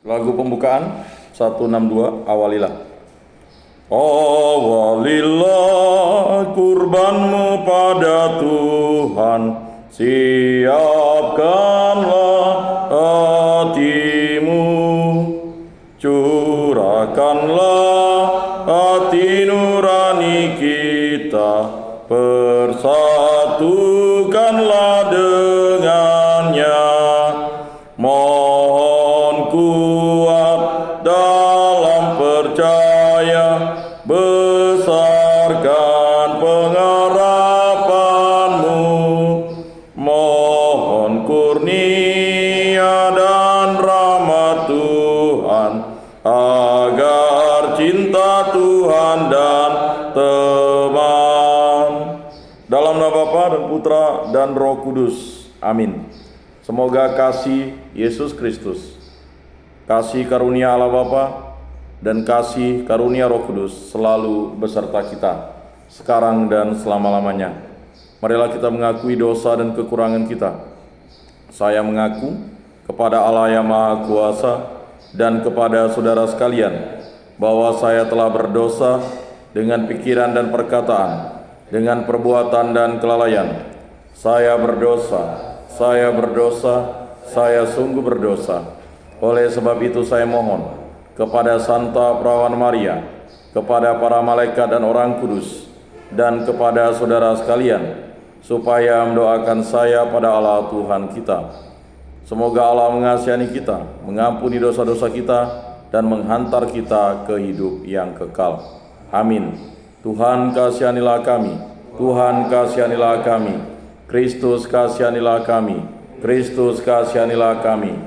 Lagu pembukaan 162, awalilah. Awalilah kurbanmu pada Tuhan, siapkanlah hatimu, curahkanlah hati nurani kita, persatukanlah dengannya. Mohon kuat dalam percaya, besarkan pengharapanmu. Mohon kurnia dan rahmat Tuhan, agar cinta Tuhan dan teman. Dalam nama Bapa dan Putra dan Roh Kudus. Amin. Semoga kasih Yesus Kristus, kasih karunia Allah Bapa, dan kasih karunia Roh Kudus selalu beserta kita, sekarang dan selama-lamanya. Marilah kita mengakui dosa dan kekurangan kita. Saya mengaku kepada Allah yang Maha Kuasa dan kepada saudara sekalian, bahwa saya telah berdosa dengan pikiran dan perkataan, dengan perbuatan dan kelalaian. Saya berdosa, saya sungguh berdosa. Oleh sebab itu saya mohon kepada Santa Perawan Maria, kepada para malaikat dan orang kudus, dan kepada saudara sekalian, supaya mendoakan saya pada Allah Tuhan kita. Semoga Allah mengasihani kita, mengampuni dosa-dosa kita, dan menghantar kita ke hidup yang kekal. Amin. Tuhan kasihanilah kami, Tuhan kasihanilah kami. Kristus kasihanilah kami, Kristus kasihanilah kami,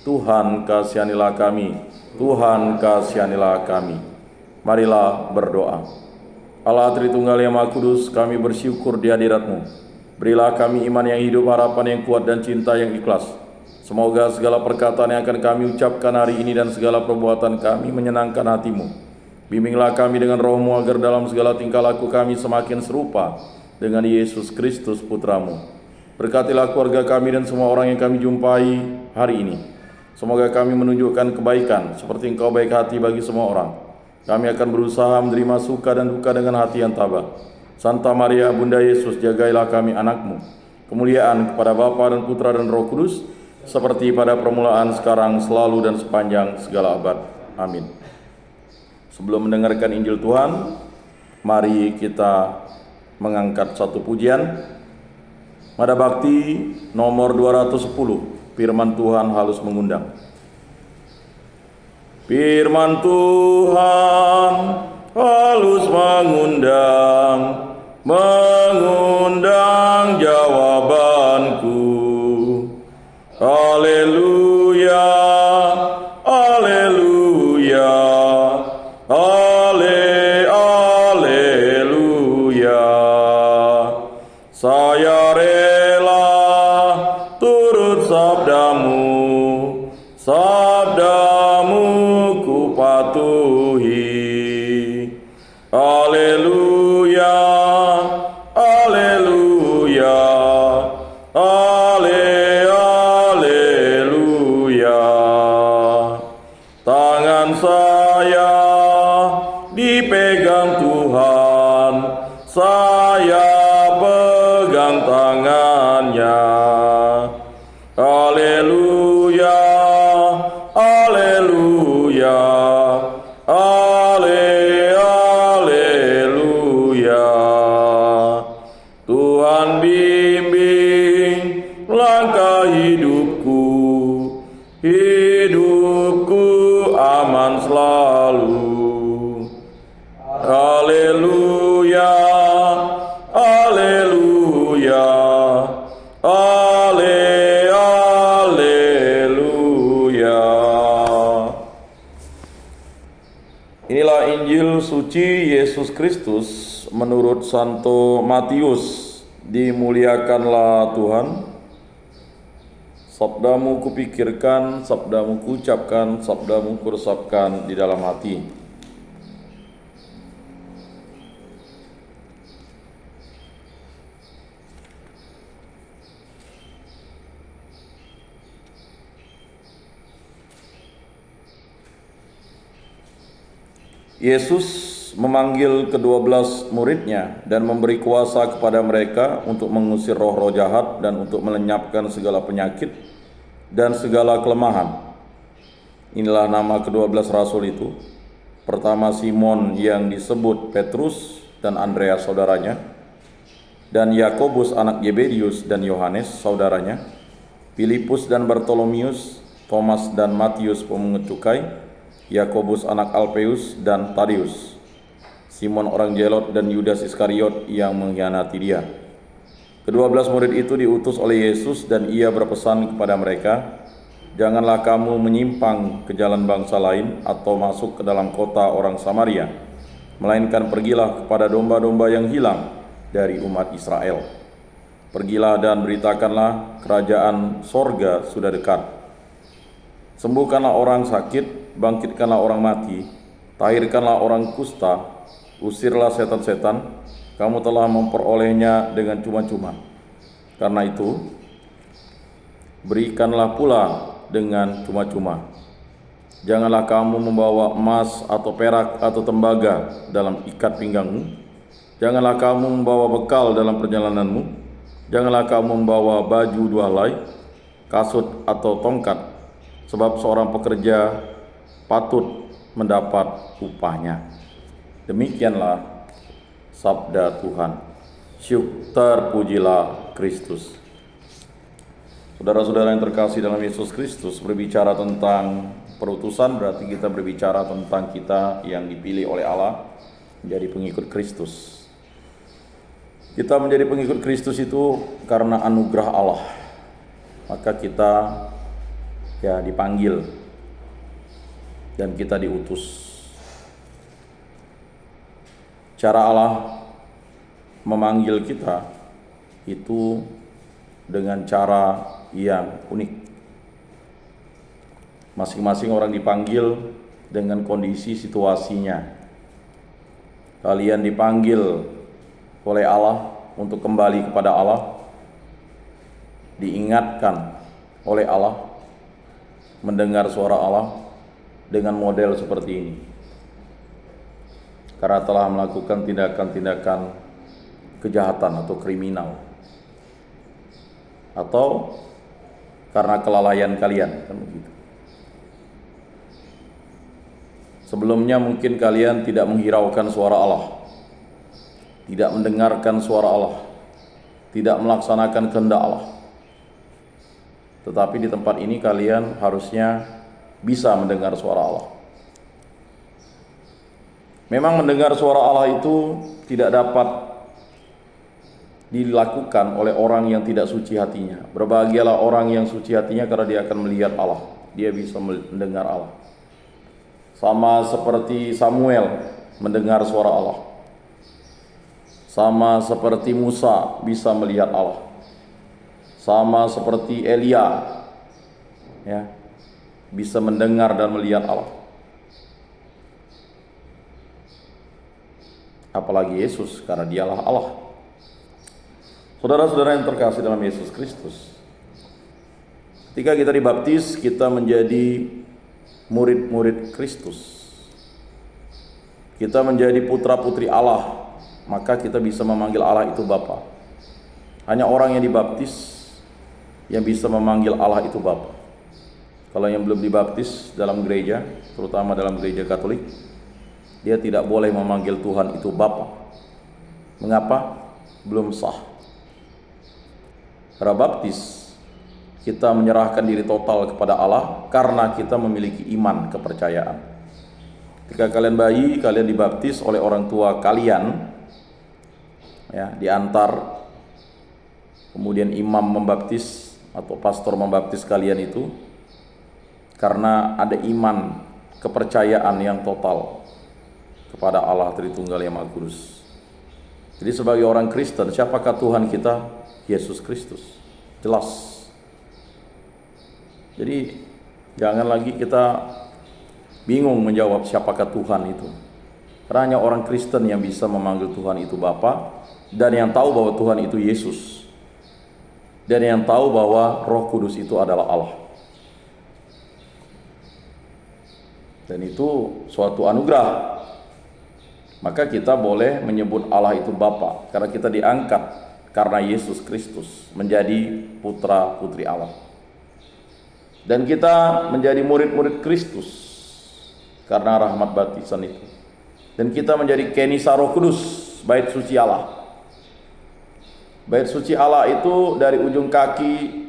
Tuhan kasihanilah kami, Tuhan kasihanilah kami. Marilah berdoa. Allah Tritunggal yang Maha Kudus, kami bersyukur di hadirat-Mu. Berilah kami iman yang hidup, harapan yang kuat, dan cinta yang ikhlas. Semoga segala perkataan yang akan kami ucapkan hari ini dan segala perbuatan kami menyenangkan hati-Mu. Bimbinglah kami dengan Roh-Mu agar dalam segala tingkah laku kami semakin serupa dengan Yesus Kristus Putra-Mu. Berkatilah keluarga kami dan semua orang yang kami jumpai hari ini. Semoga kami menunjukkan kebaikan seperti Engkau baik hati bagi semua orang. Kami akan berusaha menerima suka dan duka dengan hati yang tabah. Santa Maria Bunda Yesus, jagailah kami anak-Mu. Kemuliaan kepada Bapa dan Putra dan Roh Kudus, seperti pada permulaan, sekarang, selalu, dan sepanjang segala abad. Amin. Sebelum mendengarkan Injil Tuhan, mari kita mengangkat satu pujian. Mada Bakti nomor 210, Firman Tuhan halus mengundang. Firman Tuhan halus mengundang, mengundang jawabanku. Haleluya, haleluya, saya rela turut sabdamu, sabdamu ku patuhi. Haleluya, haleluya, haleluya. Tangan saya dipegang Tuhan, saya pegang tangannya. Haleluya, haleluya, haleluya. Tuhan bimbing langkah hidupku, hidupku aman selalu. Haleluya, haleluya, haleluya. Inilah Injil suci Yesus Kristus menurut Santo Matius. Dimuliakanlah Tuhan. Sabdamu kupikirkan, sabdamu kuucapkan, sabdamu kuresapkan di dalam hati. Yesus memanggil ke-12 muridnya dan memberi kuasa kepada mereka untuk mengusir roh-roh jahat dan untuk melenyapkan segala penyakit dan segala kelemahan. Inilah nama ke-12 rasul itu. Pertama Simon yang disebut Petrus dan Andreas saudaranya, dan Yakobus anak Yebedius dan Yohanes saudaranya, Filipus dan Bartolomius, Thomas dan Matius pemungut cukai, Yakobus anak Alpeus dan Tadeus, Simon orang Zelot dan Yudas Iskariot yang mengkhianati dia. Ke-12 murid itu diutus oleh Yesus dan ia berpesan kepada mereka, "Janganlah kamu menyimpang ke jalan bangsa lain atau masuk ke dalam kota orang Samaria, melainkan pergilah kepada domba-domba yang hilang dari umat Israel. Pergilah dan beritakanlah kerajaan sorga sudah dekat. Sembuhkanlah orang sakit, bangkitkanlah orang mati, tahirkanlah orang kusta, usirlah setan-setan, kamu telah memperolehnya dengan cuma-cuma. Karena itu, berikanlah pula dengan cuma-cuma. Janganlah kamu membawa emas atau perak atau tembaga dalam ikat pinggangmu. Janganlah kamu membawa bekal dalam perjalananmu. Janganlah kamu membawa baju 2 helai, kasut atau tongkat, sebab seorang pekerja patut mendapat upahnya." Demikianlah sabda Tuhan. Syukur terpujilah Kristus. Saudara-saudara yang terkasih dalam Yesus Kristus, berbicara tentang perutusan berarti kita berbicara tentang kita yang dipilih oleh Allah menjadi pengikut Kristus. Kita menjadi pengikut Kristus itu karena anugerah Allah. Maka kita dipanggil dan kita diutus. Cara Allah memanggil kita itu dengan cara yang unik. Masing-masing orang dipanggil dengan kondisi situasinya. Kalian dipanggil oleh Allah untuk kembali kepada Allah, diingatkan oleh Allah, mendengar suara Allah dengan model seperti ini. Karena telah melakukan tindakan-tindakan kejahatan atau kriminal, atau karena kelalaian kalian, kan begitu. Sebelumnya mungkin kalian tidak menghiraukan suara Allah, tidak mendengarkan suara Allah, tidak melaksanakan kehendak Allah. Tetapi di tempat ini kalian harusnya bisa mendengar suara Allah. Memang mendengar suara Allah itu tidak dapat dilakukan oleh orang yang tidak suci hatinya. Berbahagialah orang yang suci hatinya karena dia akan melihat Allah. Dia bisa mendengar Allah. Sama seperti Samuel mendengar suara Allah. Sama seperti Musa bisa melihat Allah. Sama seperti Elia bisa mendengar dan melihat Allah. Apalagi Yesus, karena dialah Allah. Saudara-saudara yang terkasih dalam Yesus Kristus, ketika kita dibaptis, kita menjadi murid-murid Kristus. Kita menjadi putra-putri Allah, maka kita bisa memanggil Allah itu Bapa. Hanya orang yang dibaptis yang bisa memanggil Allah itu Bapa. Kalau yang belum dibaptis dalam gereja, terutama dalam gereja Katolik, dia tidak boleh memanggil Tuhan itu Bapa. Mengapa? Belum sah. Karena baptis, kita menyerahkan diri total kepada Allah karena kita memiliki iman, kepercayaan. Ketika kalian bayi, kalian dibaptis oleh orang tua kalian, diantar, kemudian imam membaptis atau pastor membaptis kalian itu karena ada iman, kepercayaan yang total kepada Allah Tritunggal yang Maha Kudus. Jadi sebagai orang Kristen, siapakah Tuhan kita? Yesus Kristus. Jelas. Jadi jangan lagi kita bingung menjawab siapakah Tuhan itu. Karena hanya orang Kristen yang bisa memanggil Tuhan itu Bapa, dan yang tahu bahwa Tuhan itu Yesus, dan yang tahu bahwa Roh Kudus itu adalah Allah. Dan itu suatu anugerah Maka kita boleh menyebut Allah itu Bapa karena kita diangkat karena Yesus Kristus menjadi putra putri Allah. Dan kita menjadi murid-murid Kristus karena rahmat baptisan itu. Dan kita menjadi kenisa Roh Kudus, bait suci Allah. Bait suci Allah itu dari ujung kaki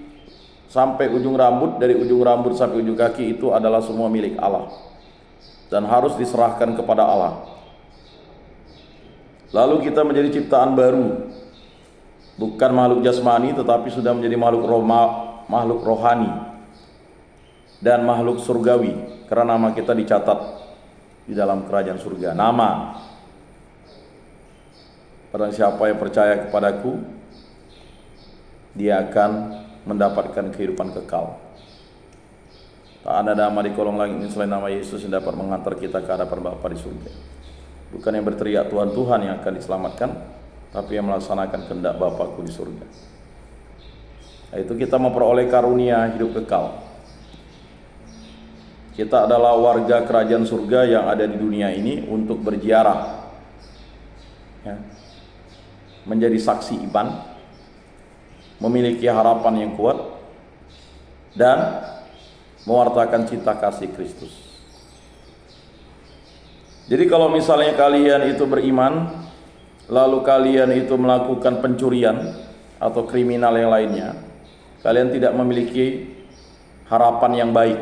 sampai ujung rambut, dari ujung rambut sampai ujung kaki itu adalah semua milik Allah dan harus diserahkan kepada Allah. Lalu kita menjadi ciptaan baru, bukan makhluk jasmani tetapi sudah menjadi makhluk rohani dan makhluk surgawi, karena nama kita dicatat di dalam kerajaan surga. Nama, barang siapa yang percaya kepadaku, dia akan mendapatkan kehidupan kekal. Tak ada nama di kolong langit ini selain nama Yesus yang dapat menghantar kita ke hadapan Bapa di surga. Bukan yang berteriak Tuhan, Tuhan yang akan diselamatkan, tapi yang melaksanakan kehendak Bapakku di surga. Yaitu kita memperoleh karunia hidup kekal. Kita adalah warga kerajaan surga yang ada di dunia ini untuk berziarah, ya, menjadi saksi iman, memiliki harapan yang kuat, dan mewartakan cinta kasih Kristus. Jadi kalau misalnya kalian itu beriman, lalu kalian itu melakukan pencurian atau kriminal yang lainnya, kalian tidak memiliki harapan yang baik.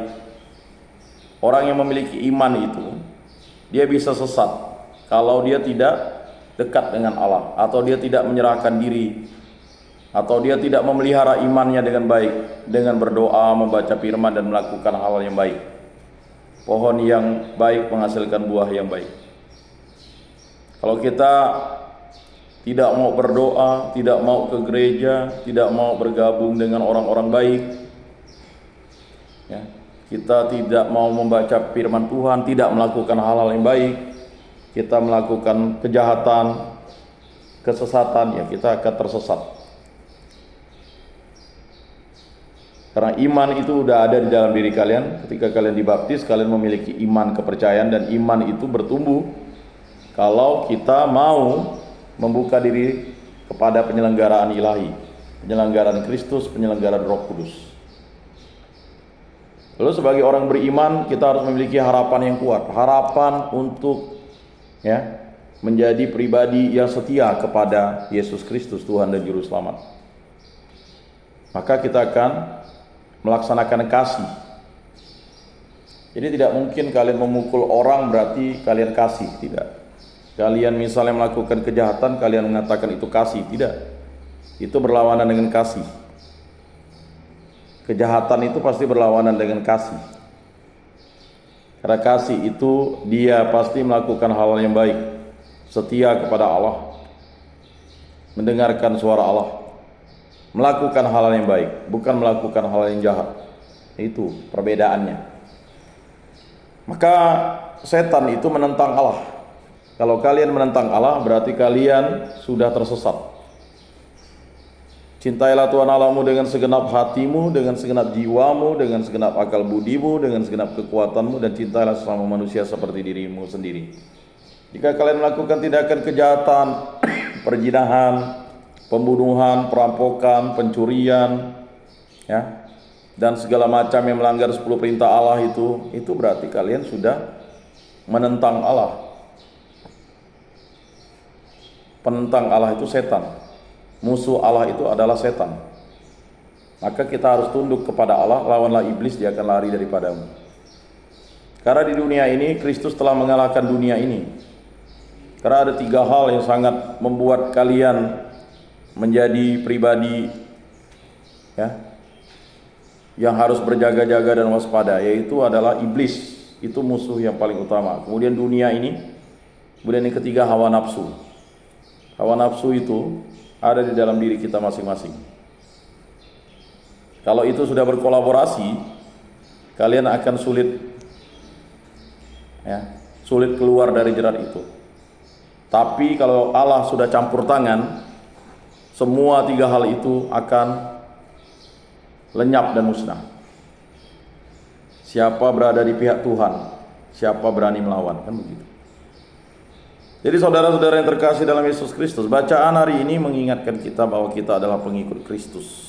Orang yang memiliki iman itu, dia bisa sesat kalau dia tidak dekat dengan Allah, atau dia tidak menyerahkan diri, atau dia tidak memelihara imannya dengan baik, dengan berdoa, membaca firman, dan melakukan hal yang baik. Pohon yang baik menghasilkan buah yang baik. Kalau kita tidak mau berdoa, tidak mau ke gereja, tidak mau bergabung dengan orang-orang baik, ya, kita tidak mau membaca firman Tuhan, tidak melakukan hal-hal yang baik, kita melakukan kejahatan, kesesatan, ya kita akan tersesat. Karena iman itu udah ada di dalam diri kalian. Ketika kalian dibaptis, kalian memiliki iman, kepercayaan, dan iman itu bertumbuh kalau kita mau membuka diri kepada penyelenggaraan ilahi, penyelenggaraan Kristus, penyelenggaraan Roh Kudus. Lalu sebagai orang beriman, kita harus memiliki harapan yang kuat, harapan untuk, ya, menjadi pribadi yang setia kepada Yesus Kristus, Tuhan dan Juru Selamat. Maka kita akan melaksanakan kasih. Jadi tidak mungkin kalian memukul orang berarti kalian kasih, tidak. Kalian misalnya melakukan kejahatan, kalian mengatakan itu kasih, tidak. Itu berlawanan dengan kasih. Kejahatan itu pasti berlawanan dengan kasih. Karena kasih itu dia pasti melakukan hal yang baik, setia kepada Allah, mendengarkan suara Allah, melakukan hal yang baik, bukan melakukan hal yang jahat. Itu perbedaannya. Maka setan itu menentang Allah. Kalau kalian menentang Allah, berarti kalian sudah tersesat. Cintailah Tuhan Allahmu dengan segenap hatimu, dengan segenap jiwamu, dengan segenap akal budimu, dengan segenap kekuatanmu, dan cintailah sesama manusia seperti dirimu sendiri. Jika kalian melakukan tindakan kejahatan, perzinahan, pembunuhan, perampokan, pencurian, ya, dan segala macam yang melanggar 10 perintah Allah itu berarti kalian sudah menentang Allah. Penentang Allah itu setan. Musuh Allah itu adalah setan. Maka kita harus tunduk kepada Allah, lawanlah iblis, dia akan lari daripadamu. Karena di dunia ini Kristus telah mengalahkan dunia ini. Karena ada 3 hal yang sangat membuat kalian menjadi pribadi, ya, yang harus berjaga-jaga dan waspada, yaitu adalah iblis. Itu musuh yang paling utama. Kemudian dunia ini, kemudian yang ketiga hawa nafsu. Hawa nafsu itu ada di dalam diri kita masing-masing. Kalau itu sudah berkolaborasi, kalian akan sulit, ya, sulit keluar dari jerat itu. Tapi kalau Allah sudah campur tangan, semua 3 hal itu akan lenyap dan musnah. Siapa berada di pihak Tuhan, siapa berani melawan, kan begitu. Jadi saudara-saudara yang terkasih dalam Yesus Kristus, bacaan hari ini mengingatkan kita bahwa kita adalah pengikut Kristus.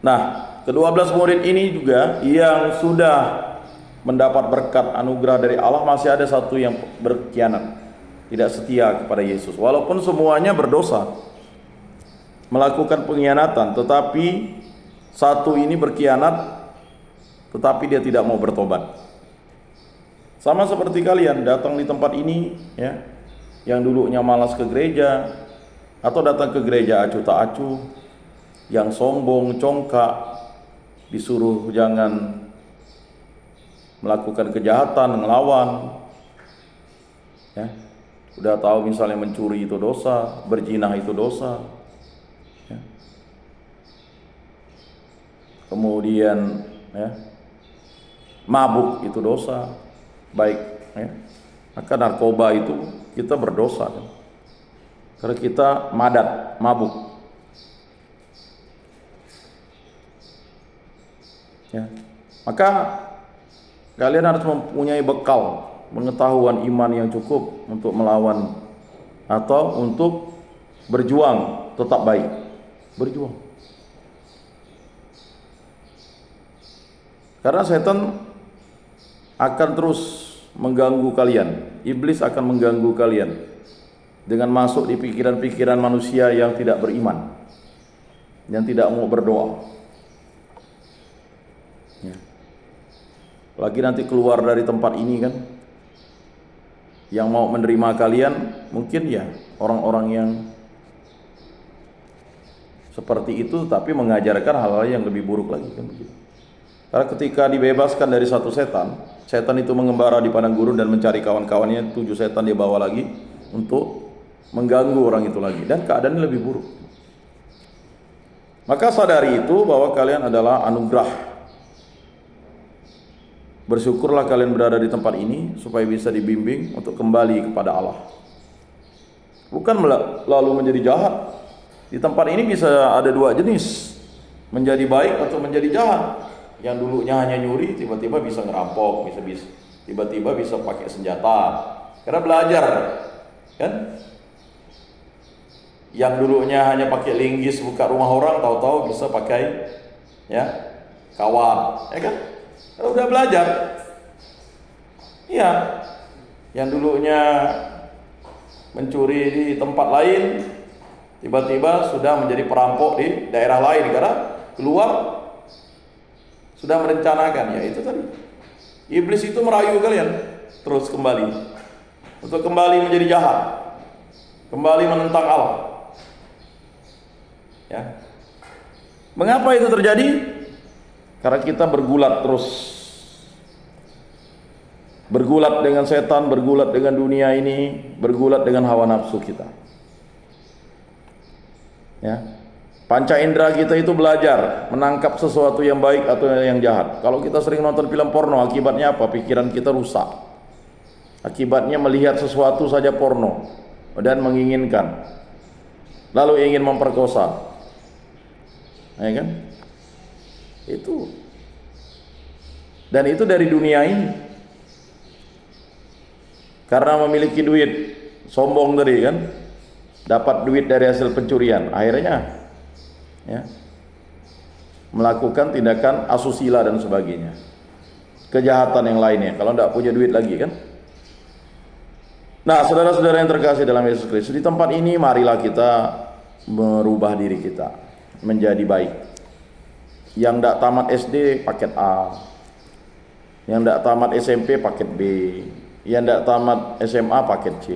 Nah, ke-12 murid ini juga yang sudah mendapat berkat anugerah dari Allah, masih ada satu yang berkhianat, tidak setia kepada Yesus. Walaupun semuanya berdosa, melakukan pengkhianatan, tetapi satu ini berkhianat, tetapi dia tidak mau bertobat. Sama seperti kalian datang di tempat ini, ya, yang dulunya malas ke gereja, atau datang ke gereja acuh tak acuh, yang sombong, congkak, disuruh jangan melakukan kejahatan, ngelawan, ya, udah tahu misalnya mencuri itu dosa, berzina itu dosa, ya. Kemudian, ya, mabuk itu dosa, baik, ya. Maka narkoba itu kita berdosa, kan? Karena kita madat, mabuk, ya. Maka kalian harus mempunyai bekal pengetahuan iman yang cukup untuk melawan atau untuk berjuang tetap baik, berjuang. Karena setan akan terus mengganggu kalian, iblis akan mengganggu kalian dengan masuk di pikiran-pikiran manusia yang tidak beriman, yang tidak mau berdoa, ya. Lagi nanti keluar dari tempat ini kan, yang mau menerima kalian mungkin ya orang-orang yang seperti itu, tapi mengajarkan hal-hal yang lebih buruk lagi, kan begitu. Karena ketika dibebaskan dari satu setan, setan itu mengembara di padang gurun dan mencari kawan-kawannya, 7 setan dia bawa lagi untuk mengganggu orang itu lagi, dan keadaannya lebih buruk. Maka sadari itu bahwa kalian adalah anugerah. Bersyukurlah kalian berada di tempat ini supaya bisa dibimbing untuk kembali kepada Allah. Bukan lalu menjadi jahat. Di tempat ini bisa ada 2 jenis, menjadi baik atau menjadi jahat. Yang dulunya hanya nyuri, tiba-tiba bisa ngerampok, bisa tiba-tiba bisa pakai senjata. Karena belajar, kan? Yang dulunya hanya pakai linggis buka rumah orang, tahu-tahu bisa pakai, ya, kawat, ya kan? Karena udah belajar. Iya. Yang dulunya mencuri di tempat lain, tiba-tiba sudah menjadi perampok di daerah lain karena keluar sudah merencanakan. Ya itu tadi, iblis itu merayu kalian terus kembali untuk kembali menjadi jahat, kembali menentang Allah, ya. Mengapa itu terjadi? Karena kita bergulat terus, bergulat dengan setan, bergulat dengan dunia ini, bergulat dengan hawa nafsu kita, ya. Panca indera kita itu belajar menangkap sesuatu yang baik atau yang jahat. Kalau kita sering nonton film porno, akibatnya apa? Pikiran kita rusak. Akibatnya melihat sesuatu saja porno dan menginginkan, lalu ingin memperkosa, ya kan? Itu, dan itu dari dunia ini. Karena memiliki duit, sombong tadi kan, dapat duit dari hasil pencurian, akhirnya, ya, melakukan tindakan asusila dan sebagainya, kejahatan yang lainnya kalau tidak punya duit lagi, kan. Nah, saudara-saudara yang terkasih dalam Yesus Kristus, di tempat ini marilah kita merubah diri kita menjadi baik. Yang tidak tamat SD paket A, yang tidak tamat SMP paket B, yang tidak tamat SMA paket C.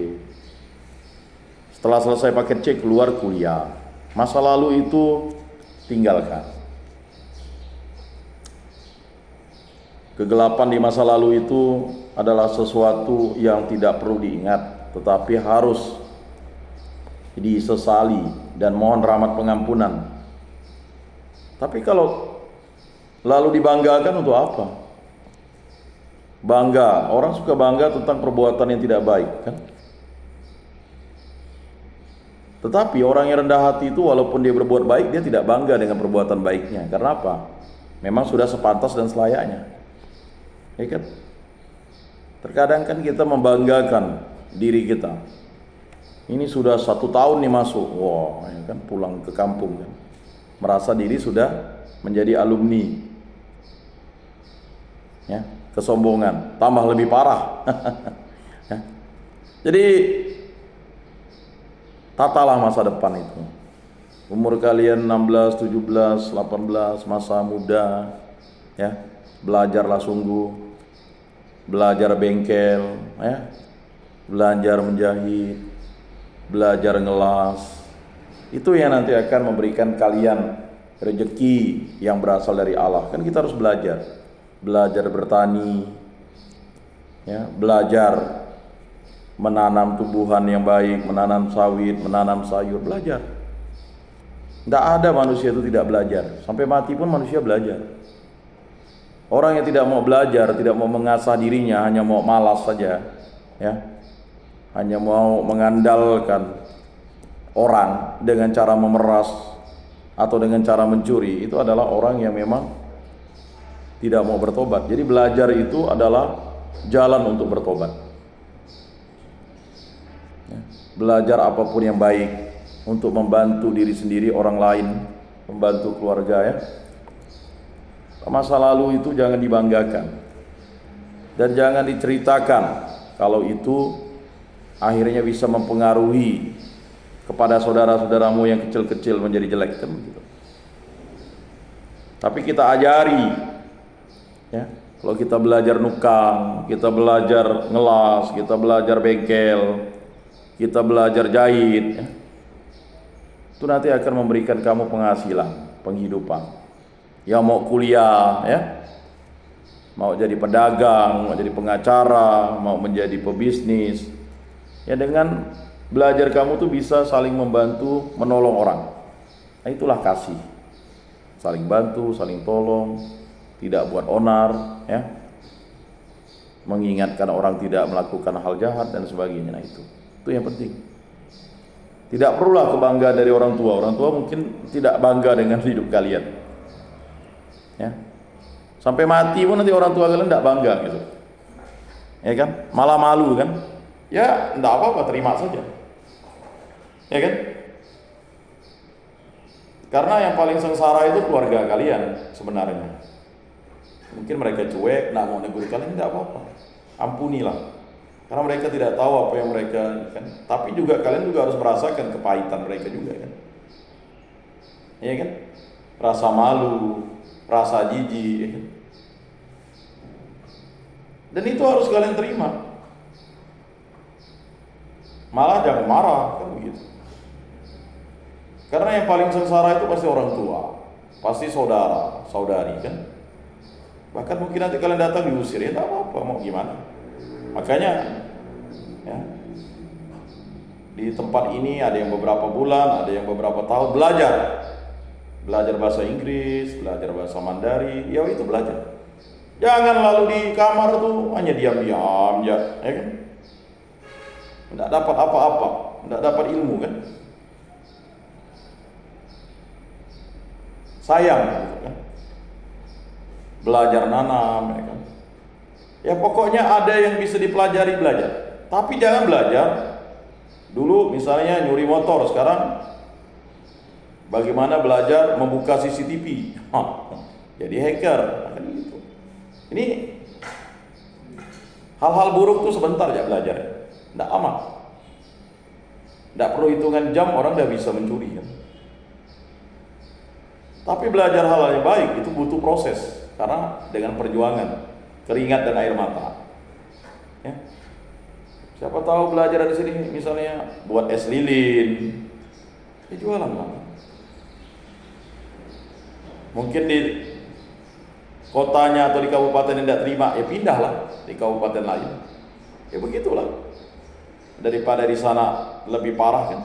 Setelah selesai paket C keluar kuliah. Masa lalu itu tinggalkan. Kegelapan di masa lalu itu adalah sesuatu yang tidak perlu diingat, tetapi harus disesali dan mohon rahmat pengampunan. Tapi kalau lalu dibanggakan untuk apa? Bangga, orang suka bangga tentang perbuatan yang tidak baik, kan? Tetapi orang yang rendah hati itu walaupun dia berbuat baik, dia tidak bangga dengan perbuatan baiknya. Karena apa? Memang sudah sepantas dan selayaknya, ya kan? Terkadang kan kita membanggakan diri kita. Ini sudah 1 tahun nih masuk, wah ya kan, pulang ke kampung kan, merasa diri sudah menjadi alumni, ya, kesombongan, tambah lebih parah. Ya. Jadi tatalah masa depan itu. Umur kalian 16, 17, 18, masa muda, ya, belajarlah sungguh, belajar bengkel, ya, belajar menjahit, belajar ngelas. Itu yang nanti akan memberikan kalian rezeki yang berasal dari Allah. Kan kita harus belajar bertani, ya, belajar menanam tumbuhan yang baik, menanam sawit, menanam sayur, belajar. Tidak ada manusia itu tidak belajar. Sampai mati pun manusia belajar. Orang yang tidak mau belajar, tidak mau mengasah dirinya, hanya mau malas saja, ya, hanya mau mengandalkan orang dengan cara memeras atau dengan cara mencuri, itu adalah orang yang memang tidak mau bertobat. Jadi belajar itu adalah jalan untuk bertobat, ya. Belajar apapun yang baik untuk membantu diri sendiri, orang lain, membantu keluarga, ya. Masa lalu itu jangan dibanggakan dan jangan diceritakan kalau itu akhirnya bisa mempengaruhi kepada saudara-saudaramu yang kecil-kecil menjadi jelek, kan begitu. Tapi kita ajari, ya, kalau kita belajar nukang, kita belajar ngelas, kita belajar bengkel, kita belajar jahit, ya, itu nanti akan memberikan kamu penghasilan, penghidupan. Yang mau kuliah, ya, mau jadi pedagang, mau jadi pengacara, mau menjadi pebisnis, ya, dengan belajar kamu tuh bisa saling membantu, menolong orang. Nah, itulah kasih. Saling bantu, saling tolong, tidak buat onar, ya, mengingatkan orang tidak melakukan hal jahat dan sebagainya. Nah, itu yang penting. Tidak perlulah kebanggaan dari orang tua. Orang tua mungkin tidak bangga dengan hidup kalian, ya. Sampai mati pun nanti orang tua kalian tidak bangga gitu, ya kan? Malah malu kan? Ya, tidak apa-apa, terima saja, ya kan? Karena yang paling sengsara itu keluarga kalian sebenarnya. Mungkin mereka cuek, tidak mau negur kalian, tidak apa-apa, ampunilah. Karena mereka tidak tahu apa yang mereka kan. Tapi juga kalian juga harus merasakan kepahitan mereka juga, kan? Iya kan? Rasa malu, rasa jijik, ya kan? Dan itu harus kalian terima. Malah jangan marah, kan begitu. Karena yang paling sengsara itu pasti orang tua, pasti saudara, saudari, kan? Bahkan mungkin nanti kalian datang diusir, ya tak apa-apa, mau gimana. Makanya, ya, di tempat ini ada yang beberapa bulan, ada yang beberapa tahun belajar bahasa Inggris, belajar bahasa Mandarin, ya itu belajar. Jangan lalu di kamar tuh hanya diam-diam, ya kan? Tidak dapat apa-apa, tidak dapat ilmu, kan? Sayang, gitu, kan? Belajar nanam, ya kan? Ya pokoknya ada yang bisa dipelajari, belajar. Tapi jangan belajar dulu misalnya nyuri motor, sekarang bagaimana belajar membuka CCTV. Jadi hacker, kan gitu. Ini hal-hal buruk tuh sebentar ya belajar, tidak amat. Tidak perlu hitungan jam orang udah bisa mencuri, kan. Tapi belajar hal yang baik itu butuh proses, karena dengan perjuangan, keringat dan air mata, ya. Siapa tahu belajar dari sini misalnya buat es lilin, ya jualan lah. Mungkin di kotanya atau di kabupaten yang tidak terima, ya pindahlah di kabupaten lain. Ya begitulah. Daripada di sana lebih parah, kan.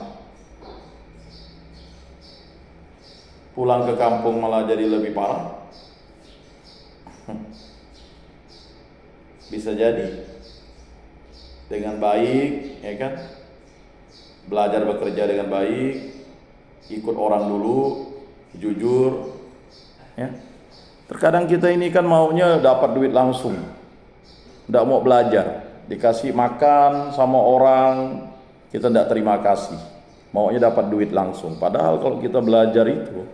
Pulang ke kampung malah jadi lebih parah. Bisa jadi dengan baik, ya kan? Belajar bekerja dengan baik, ikut orang dulu, jujur, ya. Terkadang kita ini kan maunya dapat duit langsung, tidak mau belajar. Dikasih makan sama orang, kita tidak terima kasih, maunya dapat duit langsung. Padahal kalau kita belajar itu,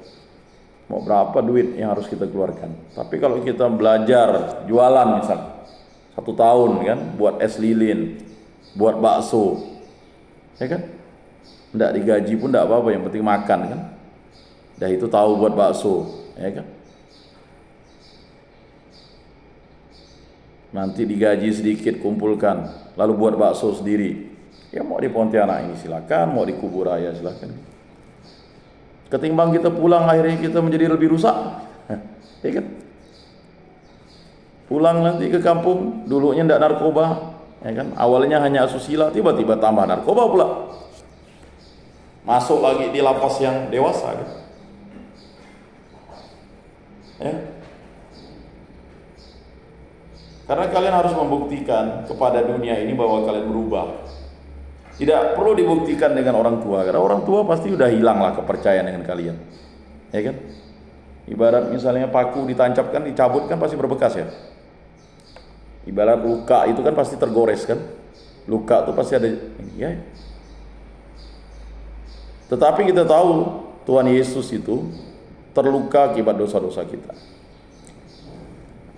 mau berapa duit yang harus kita keluarkan. Tapi kalau kita belajar jualan misalnya 1 tahun kan, buat es lilin, buat bakso, ya kan, tidak digaji pun tidak apa-apa, yang penting makan kan. Dah itu tahu buat bakso, ya kan. Nanti digaji sedikit, kumpulkan, lalu buat bakso sendiri. Ya mau di Pontianak ini silakan, mau di Kuburaya silakan. Ketimbang kita pulang akhirnya kita menjadi lebih rusak, ya kan? Pulang nanti ke kampung, dulunya tidak narkoba, ya kan? Awalnya hanya asusila, tiba-tiba tambah narkoba pula. Masuk lagi di lapas yang dewasa, kan? Ya. Karena kalian harus membuktikan kepada dunia ini bahwa kalian berubah. Tidak perlu dibuktikan dengan orang tua, karena orang tua pasti udah hilang lah kepercayaan dengan kalian, ya kan? Ibarat misalnya paku ditancapkan, dicabut kan pasti berbekas ya. Ibarat luka itu kan pasti tergores kan, luka itu pasti ada, ya. Tetapi kita tahu Tuhan Yesus itu terluka akibat dosa-dosa kita.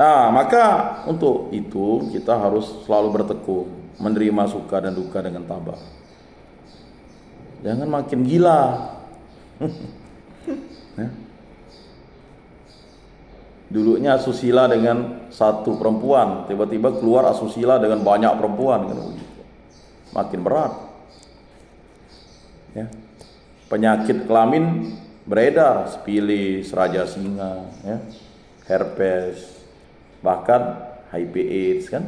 Nah, maka untuk itu kita harus selalu bertekun, menerima suka dan duka dengan tabah. Jangan makin gila. Ya. Dulunya asusila dengan 1 perempuan, tiba-tiba keluar asusila dengan banyak perempuan, kan begitu. Makin berat. Ya. Penyakit kelamin beredar, sifilis, raja singa, ya. Herpes, bahkan HIV/AIDS kan.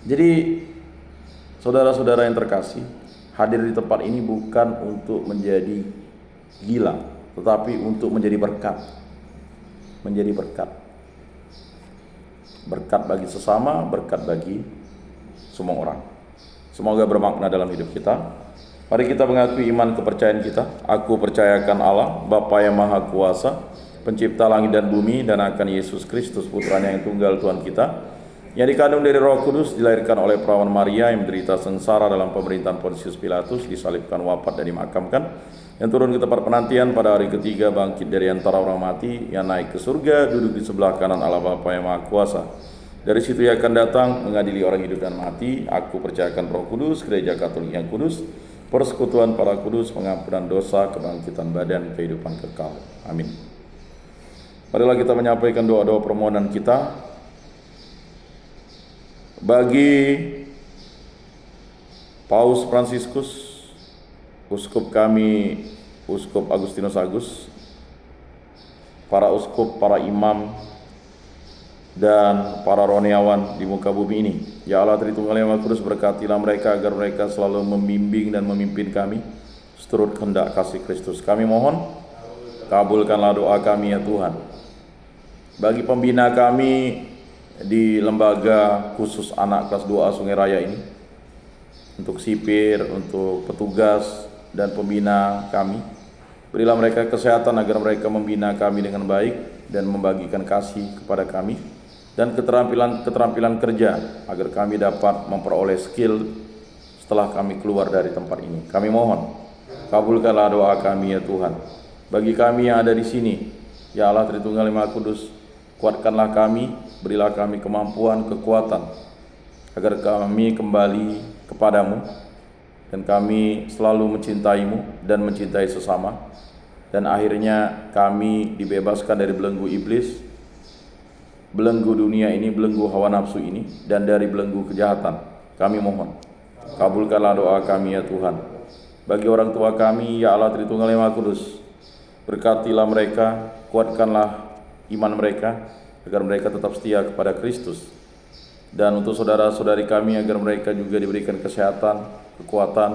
Jadi saudara-saudara yang terkasih, hadir di tempat ini bukan untuk menjadi gila, tetapi untuk menjadi berkat. Menjadi berkat. Berkat bagi sesama, berkat bagi semua orang. Semoga bermakna dalam hidup kita. Mari kita mengakui iman kepercayaan kita. Aku percayakan Allah, Bapa yang Maha Kuasa, pencipta langit dan bumi, dan akan Yesus Kristus, putranya yang tunggal Tuhan kita, yang dikandung dari Roh Kudus, dilahirkan oleh perawan Maria, yang menderita sengsara dalam pemerintahan Pontius Pilatus, disalibkan, wafat, dan dimakamkan, yang turun ke tempat penantian, pada hari ketiga bangkit dari antara orang mati, yang naik ke surga, duduk di sebelah kanan Allah Bapa yang Maha Kuasa. Dari situ ia akan datang mengadili orang hidup dan mati. Aku percayakan Roh Kudus, Gereja Katolik yang kudus, persekutuan para kudus, pengampunan dosa, kebangkitan badan, kehidupan kekal. Amin. Marilah kita menyampaikan doa-doa permohonan kita bagi Paus Fransiskus, uskup kami, Uskup Agustinus Agus, para uskup, para imam, dan para rohaniawan di muka bumi ini. Ya Allah Tritunggal yang Maha Kudus, berkatilah mereka agar mereka selalu membimbing dan memimpin kami seturut kehendak kasih Kristus. Kami mohon, kabulkanlah doa kami ya Tuhan. Bagi pembina kami di lembaga khusus anak kelas 2A Sungai Raya ini, untuk sipir, untuk petugas dan pembina kami, berilah mereka kesehatan agar mereka membina kami dengan baik dan membagikan kasih kepada kami, dan keterampilan kerja agar kami dapat memperoleh skill setelah kami keluar dari tempat ini. Kami mohon, kabulkanlah doa kami ya Tuhan. Bagi kami yang ada di sini, ya Allah Tritunggal yang Maha Kudus, kuatkanlah kami, berilah kami kemampuan, kekuatan, agar kami kembali kepadamu, dan kami selalu mencintaimu dan mencintai sesama, dan akhirnya kami dibebaskan dari belenggu iblis, belenggu dunia ini, belenggu hawa nafsu ini, dan dari belenggu kejahatan. Kami mohon, kabulkanlah doa kami ya Tuhan. Bagi orang tua kami, ya Allah Tritunggal yang Maha Kudus, berkatilah mereka, kuatkanlah iman mereka, agar mereka tetap setia kepada Kristus. Dan untuk saudara-saudari kami, agar mereka juga diberikan kesehatan, kekuatan,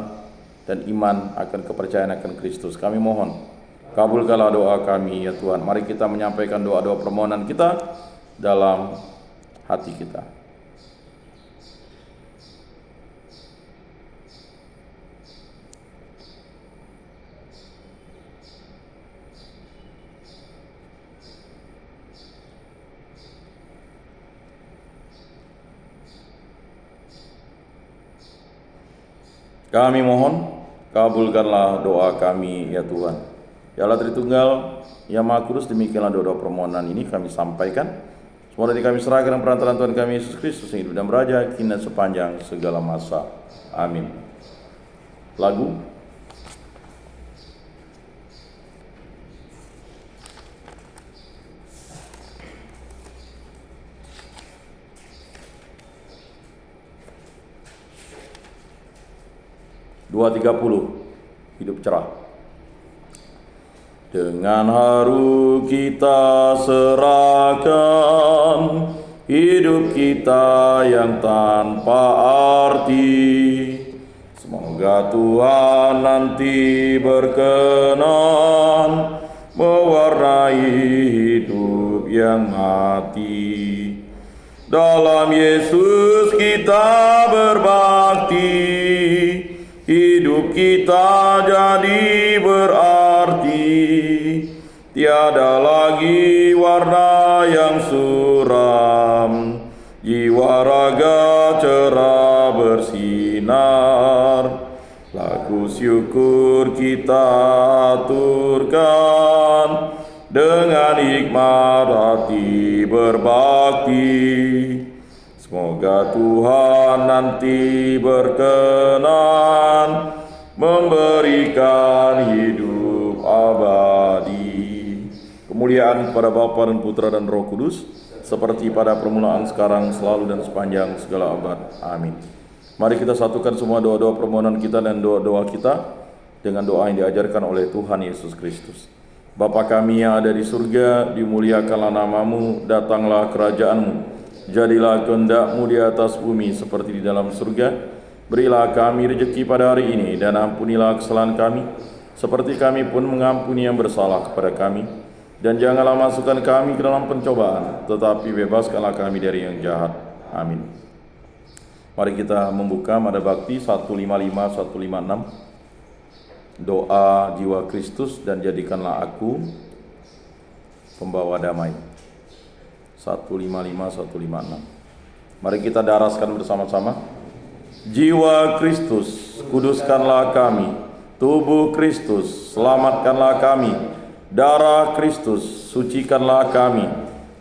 dan iman akan kepercayaan akan Kristus. Kami mohon, kabulkanlah doa kami ya Tuhan. Mari kita menyampaikan doa-doa permohonan kita dalam hati kita. Kami mohon, kabulkanlah doa kami ya Tuhan. Ya Allah Tritunggal, yang Maha Kudus, demikianlah doa permohonan ini kami sampaikan. Semua dari kami serahkan dalam perantaraan Tuhan kami Yesus Kristus yang hidup dan beraja kini dan sepanjang segala masa. Amin. Lagu Hidup Cerah. Dengan haru kita serahkan hidup kita yang tanpa arti. Semoga Tuhan nanti berkenan mewarnai hidup yang mati. Dalam Yesus kita berbakti, hidup kita jadi berarti. Tiada lagi warna yang suram, jiwa raga cerah bersinar. Lagu syukur kita aturkan, dengan hikmat hati berbakti. Semoga Tuhan nanti berkenan memberikan hidup abadi. Kemuliaan kepada Bapa dan Putra dan Roh Kudus, seperti pada permulaan, sekarang, selalu, dan sepanjang segala abad. Amin. Mari kita satukan semua doa-doa permohonan kita dan doa-doa kita dengan doa yang diajarkan oleh Tuhan Yesus Kristus. Bapa kami yang ada di surga, dimuliakanlah namamu, datanglah kerajaanmu. Jadilah kehendak-Mu di atas bumi seperti di dalam surga. Berilah kami rezeki pada hari ini, dan ampunilah kesalahan kami, seperti kami pun mengampuni yang bersalah kepada kami. Dan janganlah masukkan kami ke dalam pencobaan, tetapi bebaskanlah kami dari yang jahat. Amin. Mari kita membuka Mada Bakti 155-156. Doa jiwa Kristus dan jadikanlah aku pembawa damai. 155-156. Mari kita daraskan bersama-sama. Jiwa Kristus, kuduskanlah kami. Tubuh Kristus, selamatkanlah kami. Darah Kristus, sucikanlah kami.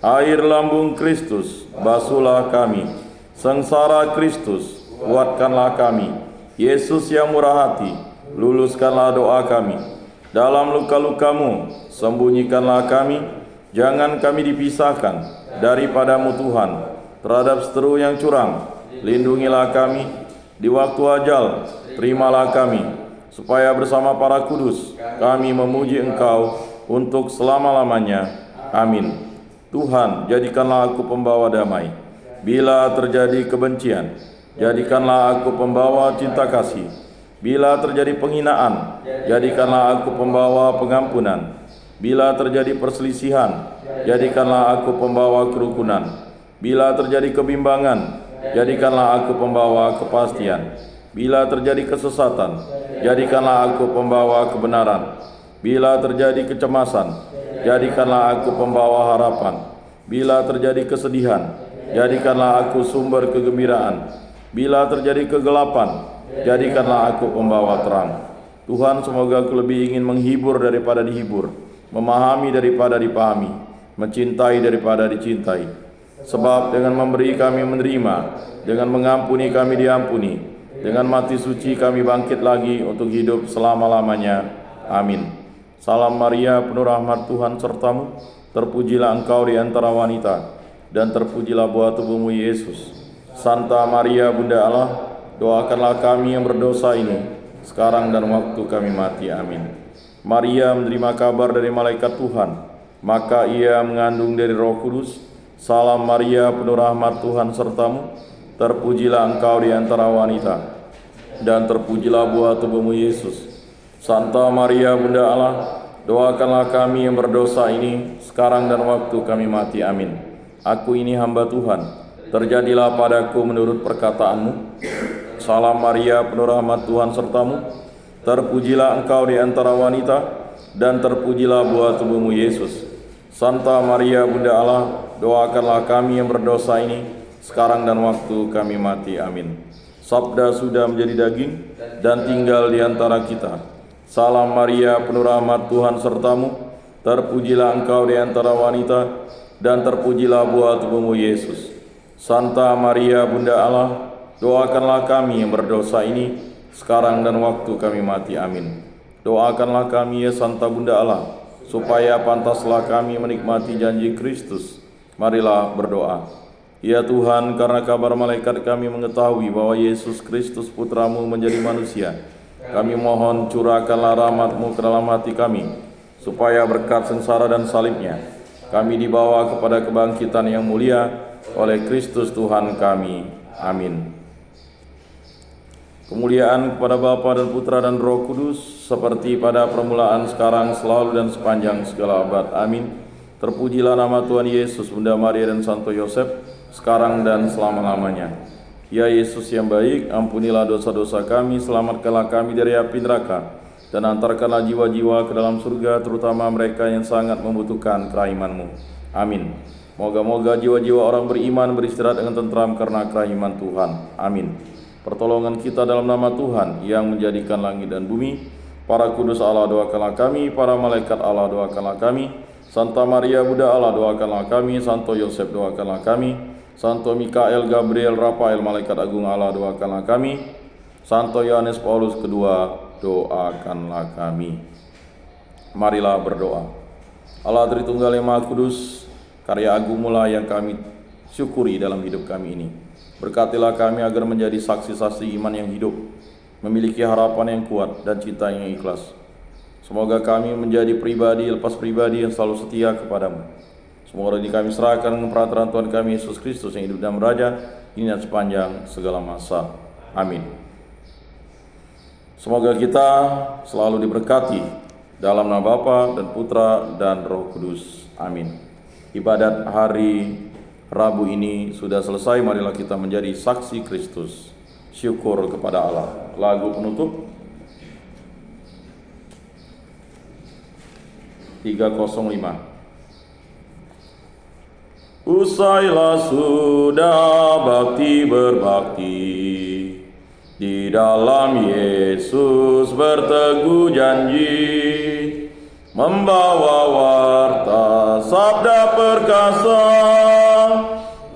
Air lambung Kristus, basuhlah kami. Sengsara Kristus, kuatkanlah kami. Yesus yang murah hati, luluskanlah doa kami. Dalam luka-lukamu, sembunyikanlah kami. Jangan kami dipisahkan daripadamu Tuhan. Terhadap seteru yang curang, lindungilah kami. Di waktu ajal, terimalah kami, supaya bersama para kudus kami memuji Engkau untuk selama-lamanya. Amin. Tuhan, jadikanlah aku pembawa damai. Bila terjadi kebencian, jadikanlah aku pembawa cinta kasih. Bila terjadi penghinaan, jadikanlah aku pembawa pengampunan. Bila terjadi perselisihan, jadikanlah aku pembawa kerukunan. Bila terjadi kebimbangan, jadikanlah aku pembawa kepastian. Bila terjadi kesesatan, jadikanlah aku pembawa kebenaran. Bila terjadi kecemasan, jadikanlah aku pembawa harapan. Bila terjadi kesedihan, jadikanlah aku sumber kegembiraan. Bila terjadi kegelapan, jadikanlah aku pembawa terang. Tuhan, semoga aku lebih ingin menghibur daripada dihibur, memahami daripada dipahami, mencintai daripada dicintai. Sebab dengan memberi kami menerima, dengan mengampuni kami diampuni, dengan mati suci kami bangkit lagi untuk hidup selama-lamanya. Amin. Salam Maria, penuh rahmat Tuhan sertamu, terpujilah engkau di antara wanita, dan terpujilah buah tubuhmu Yesus. Santa Maria Bunda Allah, doakanlah kami yang berdosa ini, sekarang dan waktu kami mati. Amin. Maria menerima kabar dari malaikat Tuhan, maka ia mengandung dari Roh Kudus. Salam Maria, penuh rahmat Tuhan sertamu, terpujilah engkau di antara wanita, dan terpujilah buah tubuhmu Yesus. Santa Maria Bunda Allah, doakanlah kami yang berdosa ini, sekarang dan waktu kami mati. Amin. Aku ini hamba Tuhan, terjadilah padaku menurut perkataanmu. Salam Maria, penuh rahmat Tuhan sertamu, terpujilah engkau di antara wanita, dan terpujilah buah tubuhmu Yesus. Santa Maria Bunda Allah, doakanlah kami yang berdosa ini, sekarang dan waktu kami mati. Amin. Sabda sudah menjadi daging dan tinggal di antara kita. Salam Maria, penuh rahmat, Tuhan sertamu. Terpujilah engkau di antara wanita, dan terpujilah buah tubuhmu Yesus. Santa Maria, Bunda Allah, doakanlah kami yang berdosa ini, sekarang dan waktu kami mati. Amin. Doakanlah kami ya Santa Bunda Allah, supaya pantaslah kami menikmati janji Kristus. Marilah berdoa. Ya Tuhan, karena kabar malaikat kami mengetahui bahwa Yesus Kristus Putramu menjadi manusia, kami mohon curahkanlah rahmat-Mu ke dalam hati kami, supaya berkat sengsara dan salibnya, kami dibawa kepada kebangkitan yang mulia oleh Kristus Tuhan kami. Amin. Kemuliaan kepada Bapa dan Putra dan Roh Kudus, seperti pada permulaan, sekarang, selalu, dan sepanjang segala abad. Amin. Terpujilah nama Tuhan Yesus, Bunda Maria, dan Santo Yosef, sekarang dan selama-lamanya. Ya Yesus yang baik, ampunilah dosa-dosa kami, selamatkanlah kami dari api neraka, dan antarkanlah jiwa-jiwa ke dalam surga, terutama mereka yang sangat membutuhkan kerahiman-Mu. Amin. Moga-moga jiwa-jiwa orang beriman beristirahat dengan tentram karena kerahiman Tuhan. Amin. Pertolongan kita dalam nama Tuhan yang menjadikan langit dan bumi. Para kudus Allah, doakanlah kami. Para malaikat Allah, doakanlah kami. Santa Maria, Bunda Allah, doakanlah kami. Santo Yosef, doakanlah kami. Santo Mikael, Gabriel, Rafael, malaikat agung Allah, doakanlah kami. Santo Yohanes Paulus kedua, doakanlah kami. Marilah berdoa. Allah Tritunggal yang Maha Kudus, karya agung-Mu lah yang kami syukuri dalam hidup kami ini. Berkatilah kami agar menjadi saksi-saksi iman yang hidup, memiliki harapan yang kuat dan cinta yang ikhlas. Semoga kami menjadi pribadi lepas pribadi yang selalu setia kepadamu. Semoga ini kami serahkan dengan perantaraan Tuhan kami Yesus Kristus yang hidup dan meraja, ini dan sepanjang segala masa. Amin. Semoga kita selalu diberkati dalam nama Bapa dan Putra dan Roh Kudus. Amin. Ibadat hari Rabu ini sudah selesai. Marilah kita menjadi saksi Kristus. Syukur kepada Allah. Lagu penutup 305. Usailah sudah bakti berbakti, di dalam Yesus berteguh janji, membawa warta sabda perkasa,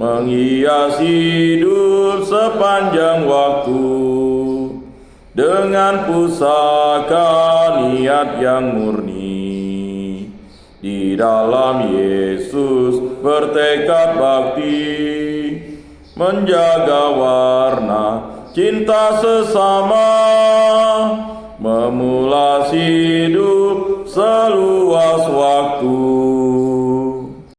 menghiasi hidup sepanjang waktu, dengan pusaka niat yang murni. Di dalam Yesus bertekad bakti, menjaga warna cinta sesama, memulasi